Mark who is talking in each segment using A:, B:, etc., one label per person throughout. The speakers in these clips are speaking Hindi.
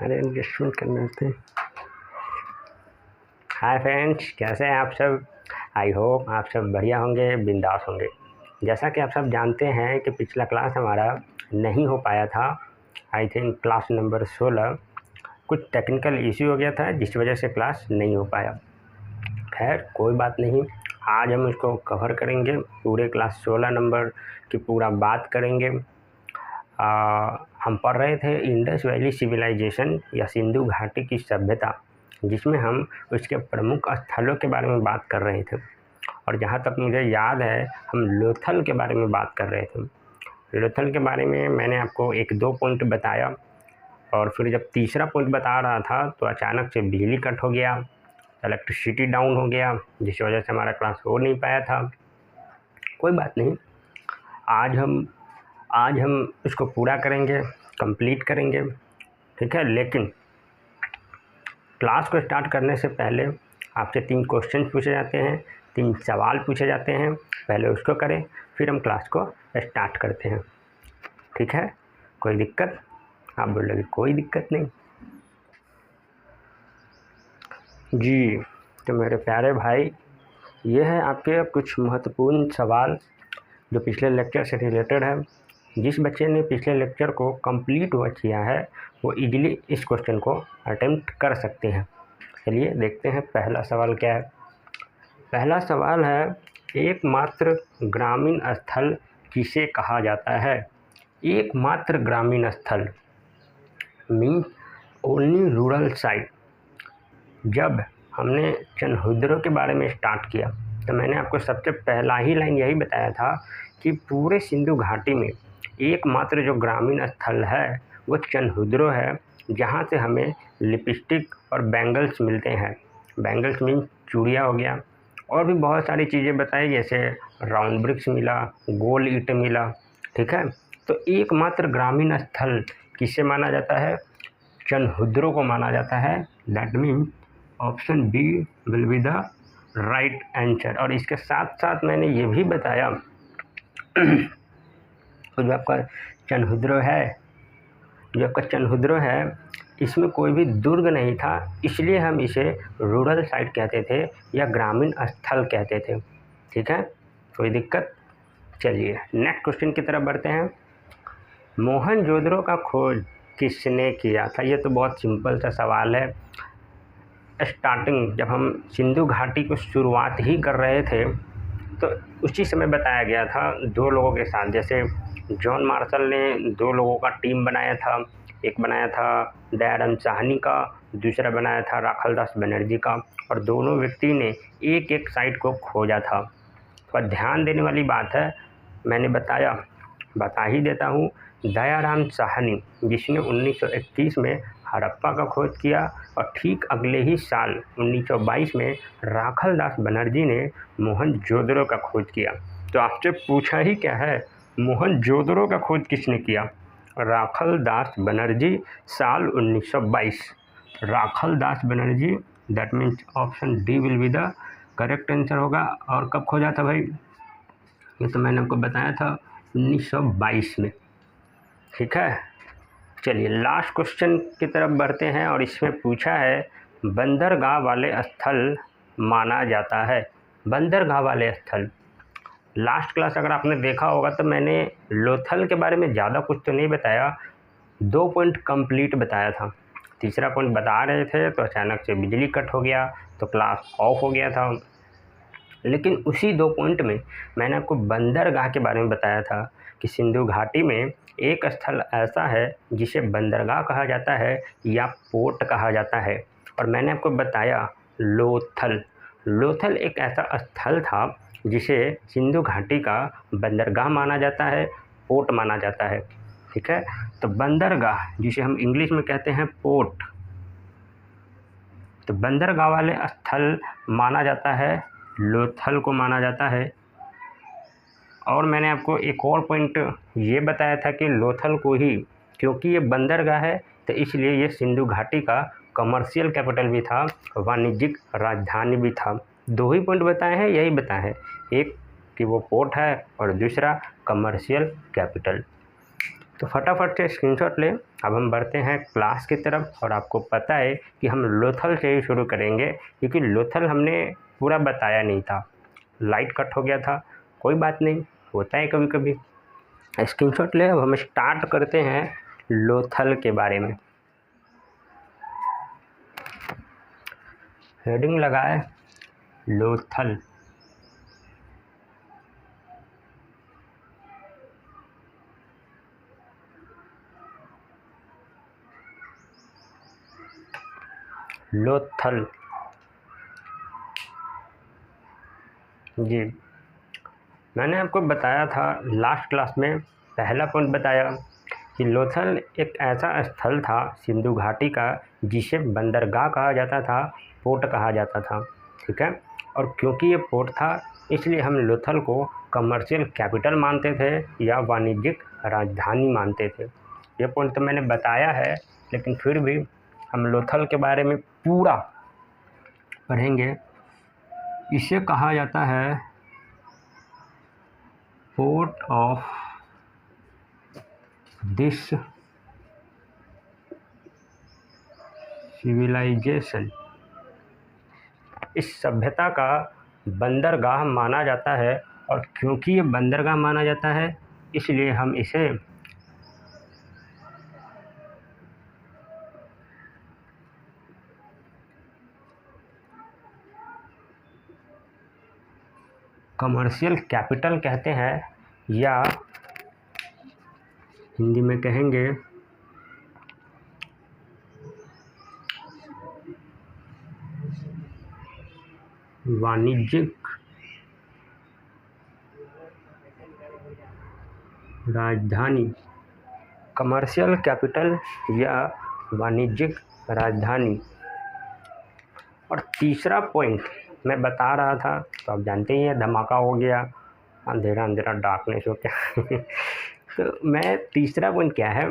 A: अरे एडजस्टमेंट करने होते हैं। हाय फ्रेंड्स, कैसे हैं आप सब। आई होप आप सब बढ़िया होंगे, बिंदास होंगे। जैसा कि आप सब जानते हैं कि पिछला क्लास हमारा नहीं हो पाया था। आई थिंक क्लास नंबर 16 कुछ टेक्निकल इश्यू हो गया था, जिस वजह से क्लास नहीं हो पाया। खैर कोई बात नहीं, आज हम उसको कवर करेंगे। पूरे क्लास 16 नंबर की पूरा बात करेंगे। हम पढ़ रहे थे इंडस वैली सिविलाइजेशन या सिंधु घाटी की सभ्यता, जिसमें हम उसके प्रमुख स्थलों के बारे में बात कर रहे थे। और जहाँ तक मुझे याद है, हम लोथल के बारे में बात कर रहे थे। लोथल के बारे में मैंने आपको 1-2 पॉइंट बताया, और फिर जब तीसरा पॉइंट बता रहा था तो अचानक से बिजली कट हो गया, इलेक्ट्रिसिटी डाउन हो गया, जिस वजह से हमारा क्लास हो नहीं पाया था। कोई बात नहीं, आज हम इसको पूरा करेंगे, कंप्लीट करेंगे, ठीक है। लेकिन क्लास को स्टार्ट करने से पहले आपसे 3 क्वेश्चन पूछे जाते हैं, 3 सवाल पूछे जाते हैं। पहले उसको करें, फिर हम क्लास को स्टार्ट करते हैं, ठीक है। कोई दिक्कत? आप बोलोगे कोई दिक्कत नहीं जी। तो मेरे प्यारे भाई, ये है आपके कुछ महत्वपूर्ण सवाल जो पिछले लेक्चर से रिलेटेड है। जिस बच्चे ने पिछले लेक्चर को कंप्लीट वॉच किया है वो इजीली इस क्वेश्चन को अटेम्प्ट कर सकते हैं। चलिए देखते हैं पहला सवाल क्या है। पहला सवाल है, एकमात्र ग्रामीण स्थल किसे कहा जाता है। एकमात्र ग्रामीण स्थल मीन्स ओनली रूरल साइट। जब हमने चनहुद्रों के बारे में स्टार्ट किया तो मैंने आपको सबसे पहला ही लाइन यही बताया था कि पूरे सिंधु घाटी में एकमात्र जो ग्रामीण स्थल है वो चनहुद्रो है, जहाँ से हमें लिपस्टिक और बैंगल्स मिलते हैं। बैंगल्स मीन्स चूड़िया हो गया, और भी बहुत सारी चीज़ें बताई, जैसे राउंड ब्रिक्स मिला, गोल ईंट मिला, ठीक है। तो एकमात्र ग्रामीण स्थल किसे माना जाता है? चनहुद्रो को माना जाता है। That means option B will be the right answer. और इसके साथ साथ मैंने ये भी बताया तो जो आपका चनहुद्रो है इसमें कोई भी दुर्ग नहीं था, इसलिए हम इसे रूरल साइट कहते थे या ग्रामीण स्थल कहते थे, ठीक है। कोई दिक्कत? चलिए नेक्स्ट क्वेश्चन की तरफ बढ़ते हैं। मोहनजोदड़ो का खोज किसने किया था? ये तो बहुत सिंपल सा सवाल है। स्टार्टिंग जब हम सिंधु घाटी को शुरुआत ही कर रहे थे तो उसी समय बताया गया था 2 लोगों के साथ। जैसे जॉन मार्शल ने 2 लोगों का टीम बनाया था, एक बनाया था दयाराम साहनी का, दूसरा बनाया था राखालदास बनर्जी का, और दोनों व्यक्ति ने एक एक साइट को खोजा था। तो ध्यान देने वाली बात है, मैंने बता ही देता हूँ। दयाराम साहनी जिसने 1921 में हड़प्पा का खोज किया, और ठीक अगले ही साल 1922 में राखालदास बनर्जी ने मोहनजोदड़ो का खोज किया। तो आपसे पूछा ही क्या है, मोहनजोदड़ो का खोज किसने किया? राखालदास बनर्जी, साल 1922। Rakhaldas Banerjee, that means option D will be the correct answer होगा। और कब खोजा था भाई? ये तो मैंने आपको बताया था 1922 में, ठीक है। चलिए लास्ट क्वेश्चन की तरफ बढ़ते हैं, और इसमें पूछा है बंदरगाह वाले स्थल माना जाता है। बंदरगाह वाले स्थल, लास्ट क्लास अगर आपने देखा होगा तो मैंने लोथल के बारे में ज़्यादा कुछ तो नहीं बताया, 2 पॉइंट कंप्लीट बताया था। तीसरा पॉइंट बता रहे थे तो अचानक से बिजली कट हो गया तो क्लास ऑफ हो गया था। लेकिन उसी 2 पॉइंट में मैंने आपको बंदरगाह के बारे में बताया था कि सिंधु घाटी में एक स्थल ऐसा है जिसे बंदरगाह कहा जाता है या पोर्ट कहा जाता है। और मैंने आपको बताया लोथल एक ऐसा स्थल था जिसे सिंधु घाटी का बंदरगाह माना जाता है, पोर्ट माना जाता है, ठीक है। तो बंदरगाह जिसे हम इंग्लिश में कहते हैं पोर्ट, तो बंदरगाह वाले स्थल माना जाता है, लोथल को माना जाता है। और मैंने आपको एक और पॉइंट ये बताया था कि लोथल को ही, क्योंकि ये बंदरगाह है तो इसलिए ये सिंधु घाटी का कमर्शियल कैपिटल भी था, वाणिज्यिक राजधानी भी था। 2 ही पॉइंट बताए हैं, यही बताए हैं, एक कि वो पोर्ट है और दूसरा कमर्शियल कैपिटल। तो फटाफट से स्क्रीनशॉट लें। अब हम बढ़ते हैं क्लास की तरफ, और आपको पता है कि हम लोथल से ही शुरू करेंगे, क्योंकि लोथल हमने पूरा बताया नहीं था, लाइट कट हो गया था। कोई बात नहीं, होता है कभी कभी। स्क्रीनशॉट ले। अब हम स्टार्ट करते हैं लोथल के बारे में। हेडिंग लगाए लोथल। लोथल जी, मैंने आपको बताया था लास्ट क्लास में, पहला पॉइंट बताया कि लोथल एक ऐसा स्थल था सिंधु घाटी का जिसे बंदरगाह कहा जाता था, पोर्ट कहा जाता था। ठीक है, और क्योंकि ये पोर्ट था इसलिए हम लोथल को कमर्शियल कैपिटल मानते थे या वाणिज्यिक राजधानी मानते थे। ये पॉइंट तो मैंने बताया है, लेकिन फिर भी हम लोथल के बारे में पूरा पढ़ेंगे। इसे कहा जाता है पोर्ट ऑफ दिस सिविलाइजेशन। इस सभ्यता का बंदरगाह माना जाता है, और क्योंकि ये बंदरगाह माना जाता है इसलिए हम इसे कमर्शियल कैपिटल कहते हैं, या हिंदी में कहेंगे वाणिज्यिक राजधानी। कमर्शियल कैपिटल या वाणिज्यिक राजधानी। और तीसरा पॉइंट मैं बता रहा था, तो आप जानते ही हैं, धमाका हो गया, अंधेरा अंधेरा डार्कनेस हो गया। तो मैं तीसरा पॉइंट क्या है,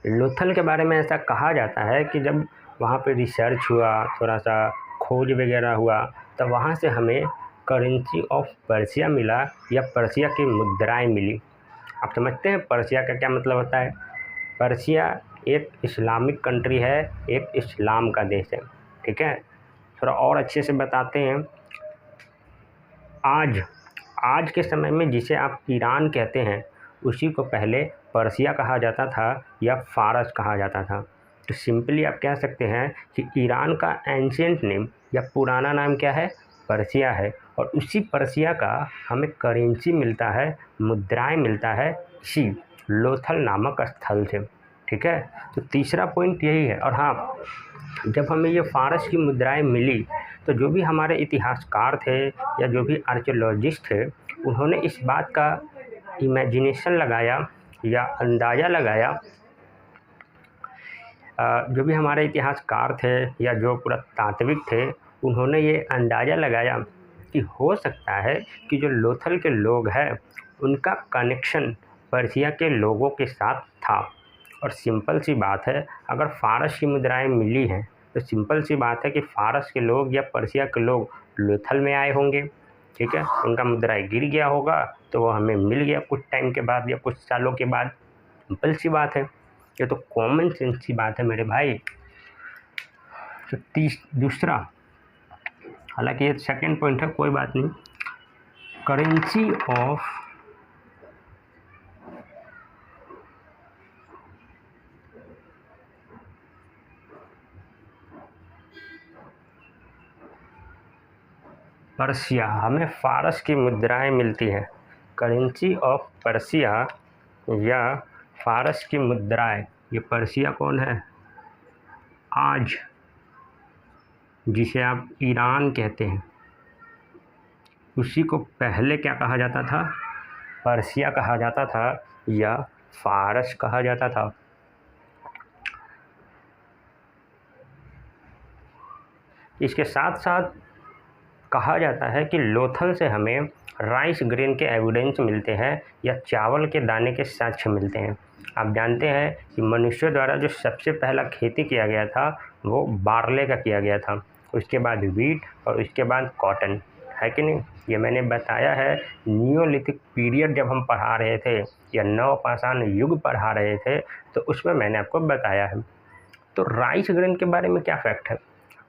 A: लोथल के बारे में ऐसा कहा जाता है कि जब वहाँ पे रिसर्च हुआ, थोड़ा सा खोज वगैरह हुआ, तब वहाँ से हमें करेंसी ऑफ पर्सिया मिला, या पर्सिया की मुद्राएं मिली। आप समझते हैं पर्सिया का क्या मतलब होता है? पर्सिया एक इस्लामिक कंट्री है, एक इस्लाम का देश है। ठीक है, थोड़ा और अच्छे से बताते हैं। आज के समय में जिसे आप ईरान कहते हैं, उसी को पहले पर्सिया कहा जाता था या फारस कहा जाता था। तो सिंपली आप कह सकते हैं कि ईरान का एंशिएंट नेम या पुराना नाम क्या है? पर्सिया है, और उसी पर्सिया का हमें करेंसी मिलता है, मुद्राएं मिलता है इसी लोथल नामक स्थल से। ठीक है, तो तीसरा पॉइंट यही है। और हाँ, जब हमें ये फारस की मुद्राएं मिली, तो जो भी हमारे इतिहासकार थे या जो भी आर्कियोलॉजिस्ट थे, उन्होंने इस बात का इमेजिनेशन लगाया या अंदाज़ा लगाया, जो भी हमारे इतिहासकार थे या जो पुरातात्विक थे, उन्होंने ये अंदाज़ा लगाया कि हो सकता है कि जो लोथल के लोग हैं उनका कनेक्शन पर्सिया के लोगों के साथ था। और सिंपल सी बात है, अगर फारस की मुद्राएं मिली हैं तो सिंपल सी बात है कि फारस के लोग या पर्सिया के लोग लोथल में आए होंगे। ठीक है, उनका मुद्राएं गिर गया होगा तो वो हमें मिल गया कुछ टाइम के बाद या कुछ सालों के बाद। सिंपल सी बात है, ये तो कॉमन सेंस की बात है मेरे भाई। तो दूसरा, हालांकि ये सेकंड पॉइंट है, कोई बात नहीं। करेंसी ऑफ पर्सिया, हमें फारस की मुद्राएं मिलती हैं। करेंसी ऑफ पर्सिया या फारस की मुद्राएं। ये पर्सिया कौन है? आज जिसे आप ईरान कहते हैं, उसी को पहले क्या कहा जाता था? पर्सिया कहा जाता था या फारस कहा जाता था। इसके साथ साथ कहा जाता है कि लोथल से हमें राइस ग्रेन के एविडेंस मिलते हैं या चावल के दाने के साक्ष्य मिलते हैं। आप जानते हैं कि मनुष्यों द्वारा जो सबसे पहला खेती किया गया था वो बार्ले का किया गया था, उसके बाद वीट और उसके बाद कॉटन, है कि नहीं। ये मैंने बताया है नियोलिथिक पीरियड जब हम पढ़ा रहे थे या नवपाषाण युग पढ़ा रहे थे तो उसमें मैंने आपको बताया है। तो राइस ग्रेन के बारे में क्या फैक्ट है।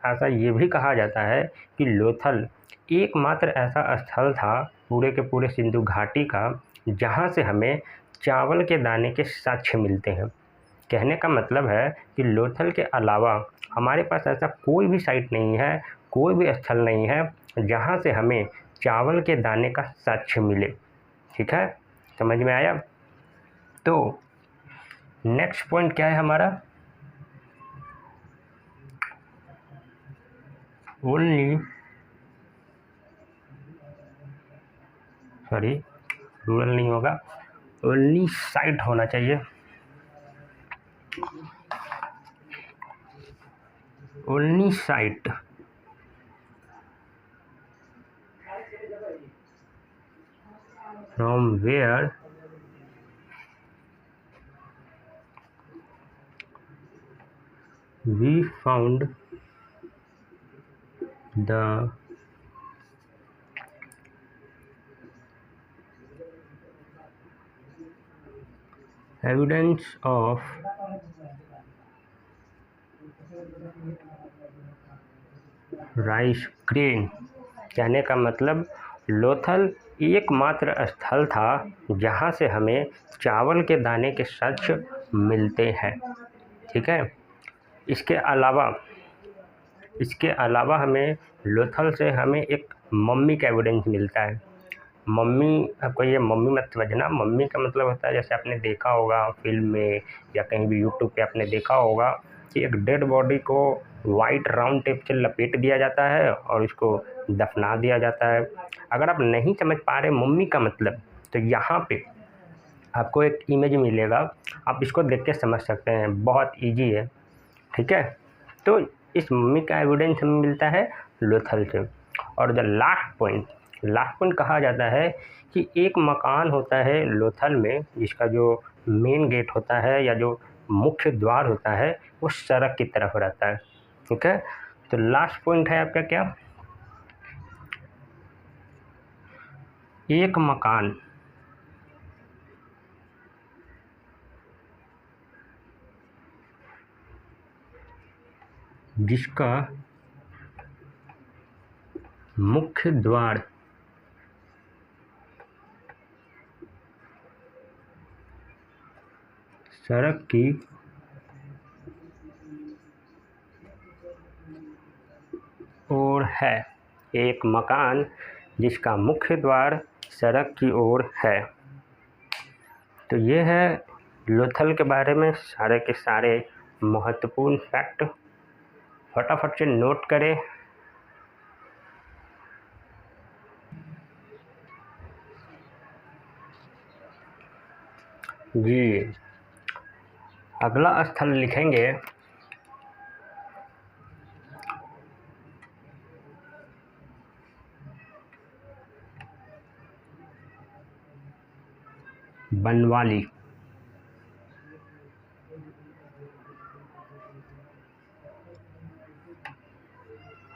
A: ऐसा ये भी कहा जाता है कि लोथल एकमात्र ऐसा स्थल था पूरे के पूरे सिंधु घाटी का जहाँ से हमें चावल के दाने के साक्ष्य मिलते हैं। कहने का मतलब है कि लोथल के अलावा हमारे पास ऐसा कोई भी साइट नहीं है, कोई भी स्थल नहीं है जहाँ से हमें चावल के दाने का साक्ष्य मिले। ठीक है, समझ में आया। तो नेक्स्ट पॉइंट क्या है हमारा, ओनली रूरल नहीं होगा, ओनली साइट होना चाहिए, only site from where we found the evidence of rice grain. कहने का मतलब लोथल एकमात्र स्थल था जहाँ से हमें चावल के दाने के साक्ष्य मिलते हैं। ठीक है, इसके अलावा हमें लोथल से हमें एक मम्मी का एविडेंस मिलता है। मम्मी, आपको ये मम्मी मत समझना, मम्मी का मतलब होता है जैसे आपने देखा होगा फिल्म में या कहीं भी यूट्यूब पे आपने देखा होगा कि एक डेड बॉडी को वाइट राउंड टेप से लपेट दिया जाता है और इसको दफना दिया जाता है। अगर आप नहीं समझ पा रहे मम्मी का मतलब तो यहाँ पे आपको एक इमेज मिलेगा, आप इसको देख के समझ सकते हैं, बहुत ईजी है। ठीक है, तो इस मम्मी का एविडेंस हमें मिलता है लोथल से। और द लास्ट पॉइंट कहा जाता है कि एक मकान होता है लोथल में जिसका जो मेन गेट होता है या जो मुख्य द्वार होता है वो सड़क की तरफ रहता है। ठीक है, तो लास्ट पॉइंट है आपका क्या, एक मकान जिसका मुख्य द्वार सड़क की ओर है, एक मकान जिसका मुख्य द्वार सड़क की ओर है। तो ये है लोथल के बारे में सारे के सारे महत्वपूर्ण फैक्ट, फटाफट से नोट करें। जी, अगला स्थल लिखेंगे बनवाली।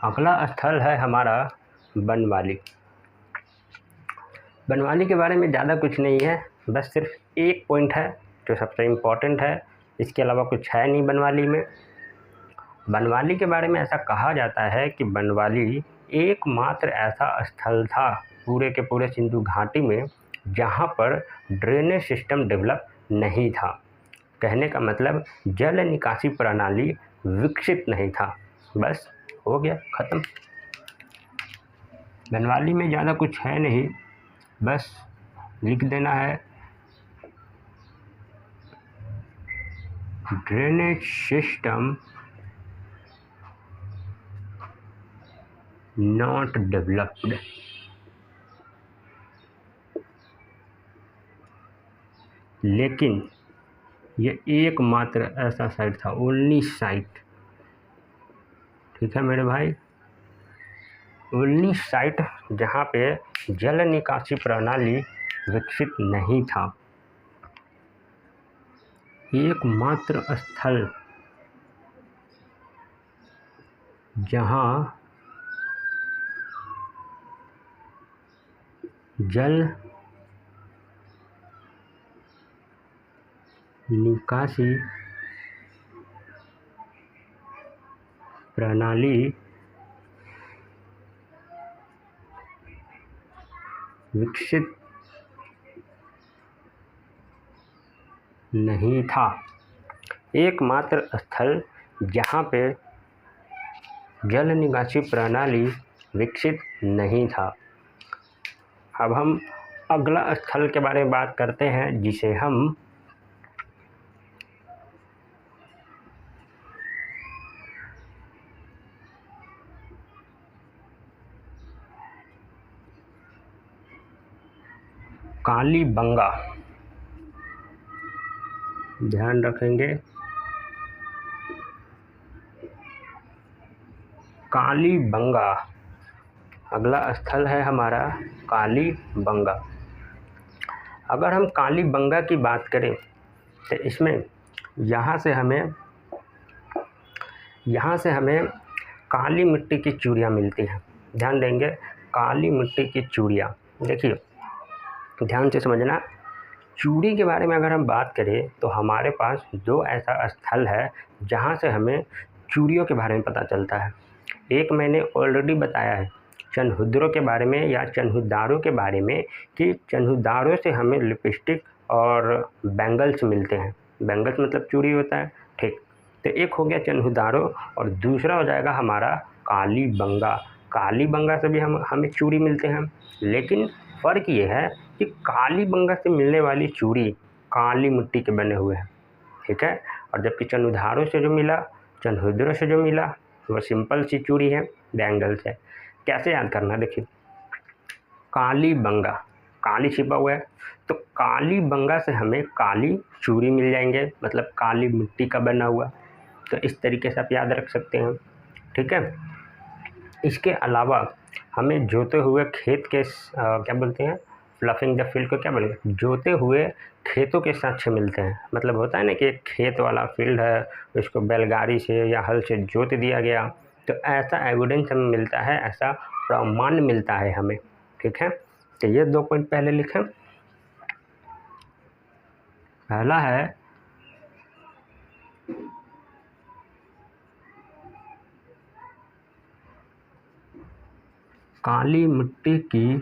A: अगला स्थल है हमारा बनवाली। बनवाली के बारे में ज़्यादा कुछ नहीं है, बस सिर्फ एक पॉइंट है जो सबसे इम्पोर्टेंट है, इसके अलावा कुछ है नहीं बनवाली में। बनवाली के बारे में ऐसा कहा जाता है कि बनवाली एकमात्र ऐसा स्थल था पूरे के पूरे सिंधु घाटी में जहाँ पर ड्रेनेज सिस्टम डेवलप नहीं था। कहने का मतलब जल निकासी प्रणाली विकसित नहीं था। बस हो गया, ख़त्म। बनवाली में ज़्यादा कुछ है नहीं, बस लिख देना है ड्रेनेज सिस्टम नॉट डेवलप्ड। लेकिन ये एकमात्र ऐसा साइट था, ओनली साइट। ठीक है मेरे भाई, ओनली साइट जहाँ पे जल निकासी प्रणाली विकसित नहीं था, एकमात्र स्थल जहाँ जल निकासी प्रणाली विकसित नहीं था। एकमात्र स्थल जहाँ पे जल निकासी प्रणाली विकसित नहीं था। अब हम अगला स्थल के बारे में बात करते हैं, जिसे हम कालीबंगा, ध्यान रखेंगे, कालीबंगा अगला स्थल है हमारा कालीबंगा। अगर हम कालीबंगा की बात करें तो इसमें यहाँ से हमें काली मिट्टी की चूड़ियाँ मिलती हैं। ध्यान देंगे, काली मिट्टी की चूड़ियाँ। देखिए ध्यान से समझना, चूड़ी के बारे में अगर हम बात करें तो हमारे पास दो ऐसा स्थल है जहाँ से हमें चूड़ियों के बारे में पता चलता है। एक मैंने ऑलरेडी बताया है चनहुद्रों के बारे में या चनहुदारों के बारे में कि चनहुदारों से हमें लिपस्टिक और बैंगल्स मिलते हैं। बैंगल्स मतलब चूड़ी होता है, ठीक। तो एक हो गया चनहुदारों और दूसरा हो जाएगा हमारा कालीबंगा। कालीबंगा से भी हमें चूड़ी मिलते हैं, लेकिन फ़र्क ये है कि कालीबंगा से मिलने वाली चूड़ी काली मिट्टी के बने हुए हैं, ठीक है। और जबकि चनहुदारों से जो मिला, चनहुद्रों से जो मिला, वो सिंपल सी चूड़ी है, बैंगल्स है। कैसे याद करना, देखिए कालीबंगा, काली छिपा हुआ है, तो कालीबंगा से हमें काली चूड़ी मिल जाएंगे, मतलब काली मिट्टी का बना हुआ। तो इस तरीके से आप याद रख सकते हैं, ठीक है। इसके अलावा हमें जोते हुए खेत के क्या बोलते हैं, फ्लफिंग द फील्ड को क्या बोलेंगे, जोते हुए खेतों के साक्ष्य मिलते हैं। मतलब होता है ना कि एक खेत वाला फील्ड है, उसको बैलगाड़ी से या हल से जोत दिया गया, तो ऐसा एविडेंस हमें मिलता है, ऐसा प्रमाण मिलता है हमें, ठीक है। तो ये 2 पॉइंट पहले लिखें। पहला है काली मिट्टी की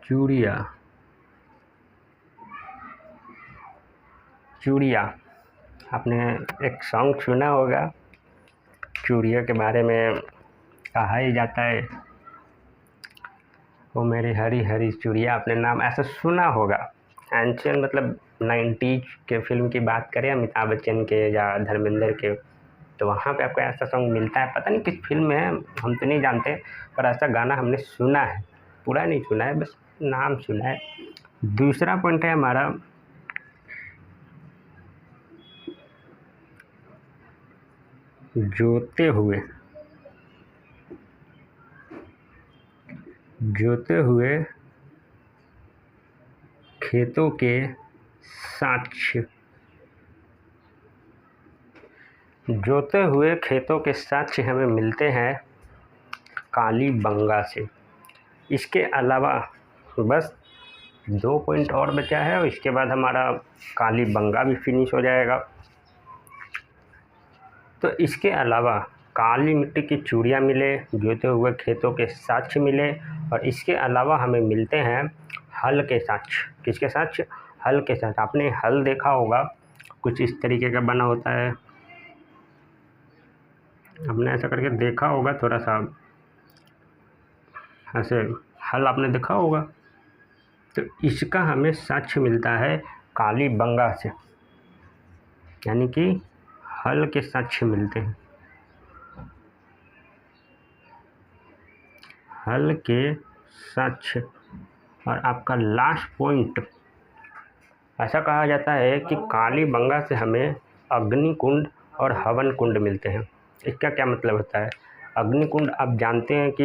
A: चूड़ियाँ। आपने एक सॉन्ग सुना होगा, चूड़ियों के बारे में कहा ही जाता है, वो मेरी हरी हरी चूड़ियाँ, आपने नाम ऐसा सुना होगा। एंशियन मतलब 90s के फिल्म की बात करें, अमिताभ बच्चन के या धर्मेंद्र के, तो वहाँ पे आपको ऐसा सॉन्ग मिलता है। पता नहीं किस फिल्म में है, हम तो नहीं जानते, पर ऐसा गाना हमने सुना है, पूरा नहीं सुना है, बस नाम सुना है। दूसरा पॉइंट है हमारा जोते हुए खेतों के साक्ष्य। जोते हुए खेतों के साक्ष्य हमें मिलते हैं कालीबंगा से। इसके अलावा बस 2 पॉइंट और बचा है और इसके बाद हमारा कालीबंगा भी फिनिश हो जाएगा। तो इसके अलावा काली मिट्टी की चूड़ियाँ मिले, जोते हुए खेतों के साक्ष्य मिले, और इसके अलावा हमें मिलते हैं हल के साक्ष्य। किसके साक्ष्य? हल के साक्ष्य। आपने हल देखा होगा, कुछ इस तरीके का बना होता है, आपने ऐसा करके देखा होगा, थोड़ा सा ऐसे हल आपने देखा होगा। तो इसका हमें साक्ष्य मिलता है कालीबंगा से, यानी कि हल के साक्ष्य मिलते हैं, हल के साक्ष्य। और आपका लास्ट पॉइंट, ऐसा कहा जाता है कि कालीबंगा से हमें अग्निकुंड और हवन कुंड मिलते हैं। इसका क्या मतलब होता है? अग्निकुंड आप जानते हैं कि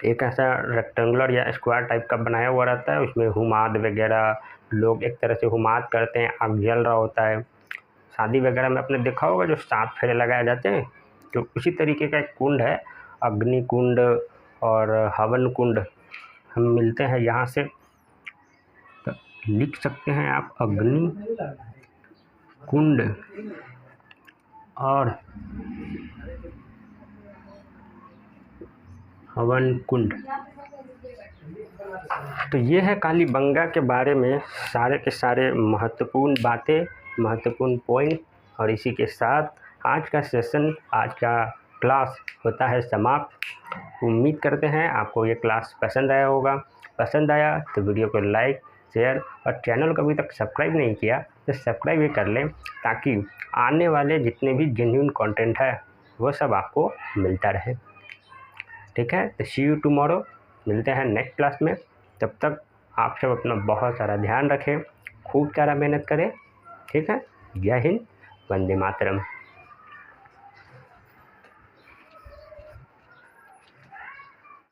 A: एक ऐसा रेक्टेंगुलर या स्क्वायर टाइप का बनाया हुआ रहता है, उसमें हुमाद वगैरह, लोग एक तरह से हुमाद करते हैं, आग जल रहा होता है। शादी वगैरह में आपने देखा होगा जो 7 फेरे लगाए जाते हैं, तो उसी तरीके का एक कुंड है अग्निकुंड और हवन कुंड। हम मिलते हैं यहाँ से। तो लिख सकते हैं आप अग्नि कुंड और हवन कुंड। तो ये है कालीबंगा के बारे में सारे के सारे महत्वपूर्ण बातें, महत्वपूर्ण पॉइंट। और इसी के साथ आज का सेशन, आज का क्लास होता है समाप्त। उम्मीद करते हैं आपको ये क्लास पसंद आया होगा। पसंद आया तो वीडियो को लाइक, शेयर और चैनल को अभी तक सब्सक्राइब नहीं किया तो सब्सक्राइब भी कर लें, ताकि आने वाले जितने भी जेन्युइन कंटेंट है वो सब आपको मिलता रहे। ठीक है, तो सी यू टुमारो, मिलते हैं नेक्स्ट क्लास में। तब तक आप सब अपना बहुत सारा ध्यान रखें, खूब सारा मेहनत करें। ठीक है, जय हिंद, वंदे मातरम।